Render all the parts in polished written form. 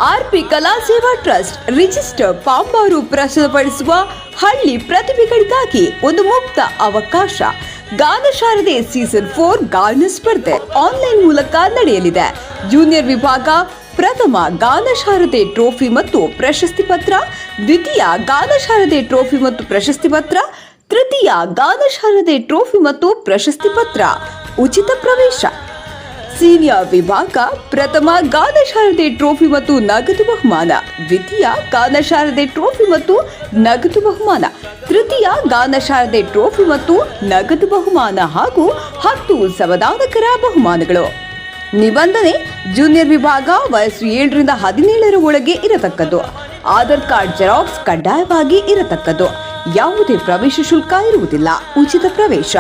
RP ಕಲಾ ಸೇವಾ trust register ಪಾಂಬಾರು ಪ್ರಸ್ತುತಪಡಿಸುವ ಹಳ್ಳಿ ಪ್ರತಿಭೆಗಳಿಗಾಗಿ ಒಂದು ಮುಕ್ತ ಅವಕಾಶ. ಗಾನ ಶಾರದೆ ಸೀಸನ್ 4 ಗಾನ ಸ್ಪರ್ಧೆ ಆನ್ಲೈನ್ ಮೂಲಕ ನಡೆಯಲಿದೆ. ಜೂನಿಯರ್ ವಿಭಾಗ ಪ್ರಥಮ ಗಾನ ಶಾರದೆ ಟ್ರೋಫಿ ಮತ್ತು ಪ್ರಶಸ್ತಿ ಪತ್ರ, ದ್ವಿತೀಯ ಗಾನ ಶಾರದೆ ಟ್ರೋಫಿ ಮತ್ತು ಪ್ರಶಸ್ತಿ ಪತ್ರ, ತೃತೀಯ ಗಾನ ಶಾರದೆ ಟ್ರೋಫಿ ಮತ್ತು ಪ್ರಶಸ್ತಿ ಪತ್ರ, ಉಚಿತ ಪ್ರವೇಶ. ಸೀನಿಯರ್ ವಿಭಾಗ ಪ್ರಥಮ ಗಾನ ಶಾರದೆ ಟ್ರೋಫಿ ಮತ್ತು ನಗದು ಬಹುಮಾನ, ದ್ವಿತೀಯ ಗಾನ ಶಾರದೆ ಟ್ರೋಫಿ ಮತ್ತು ನಗದು ಬಹುಮಾನ, ತೃತೀಯ ಗಾನ ಶಾರದೆ ಟ್ರೋಫಿ ಮತ್ತು ನಗದು ಬಹುಮಾನ ಹಾಗೂ 10 ಸಮಾಧಾನಕರ ಬಹುಮಾನಗಳು. ನಿಬಂಧನೆ: ಜೂನಿಯರ್ ವಿಭಾಗ ವಯಸ್ಸು 7 ರಿಂದ 17 ಒಳಗೆ ಇರತಕ್ಕದ್ದು. ಆಧಾರ್ ಕಾರ್ಡ್ ಜೆರಾಕ್ಸ್ ಕಡ್ಡಾಯವಾಗಿ ಇರತಕ್ಕದ್ದು. ಯಾವುದೇ ಪ್ರವೇಶ ಶುಲ್ಕ ಇರುವುದಿಲ್ಲ. ಉಚಿತ ಪ್ರವೇಶ.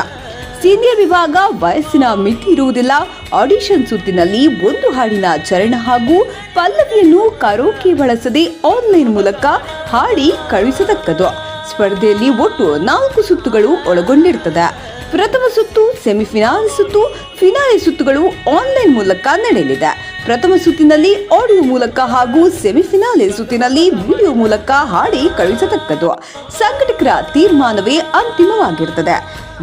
ಸೀನಿಯರ್ ವಿಭಾಗ ವಯಸ್ಸಿನ ಮಿತಿ ಇರುವುದಿಲ್ಲ. ಆಡಿಷನ್ ಸುತ್ತಿನಲ್ಲಿ ಒಂದು ಹಾಡಿನ ಚರಣ ಹಾಗೂ ಪಲ್ಲವಿಯನ್ನು ಕರೋಕೆ ಬಳಸದೆ ಆನ್ಲೈನ್ ಮೂಲಕ ಹಾಡಿ ಕಳುಹಿಸತಕ್ಕದ್ದು. ಸ್ಪರ್ಧೆಯಲ್ಲಿ ಒಟ್ಟು 4 ಸುತ್ತುಗಳು ಒಳಗೊಂಡಿರುತ್ತದೆ. ಪ್ರಥಮ ಸುತ್ತು, ಸೆಮಿಫಿನಾಲೆ ಸುತ್ತು, ಫಿನಾಲೆ ಸುತ್ತುಗಳು ಆನ್ಲೈನ್ ಮೂಲಕ ನಡೆಯಲಿದೆ. ಪ್ರಥಮ ಸುತ್ತಿನಲ್ಲಿ ಆಡಿಯೋ ಮೂಲಕ ಹಾಗೂ ಸೆಮಿಫಿನಾಲೆ ಸುತ್ತಿನಲ್ಲಿ ವಿಡಿಯೋ ಮೂಲಕ ಹಾಡಿ ಕಳುಹಿಸತಕ್ಕದ್ದು. ಸಂಘಟಕರ ತೀರ್ಮಾನವೇ ಅಂತಿಮವಾಗಿರುತ್ತದೆ.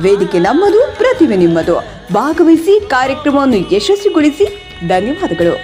ವೇದಿಕೆ ನಮ್ಮದು, ಪ್ರತಿಭೆ ನಿಮ್ಮದು. ಭಾಗವಹಿಸಿ ಕಾರ್ಯಕ್ರಮವನ್ನು ಯಶಸ್ವಿಗೊಳಿಸಿ. ಧನ್ಯವಾದಗಳು.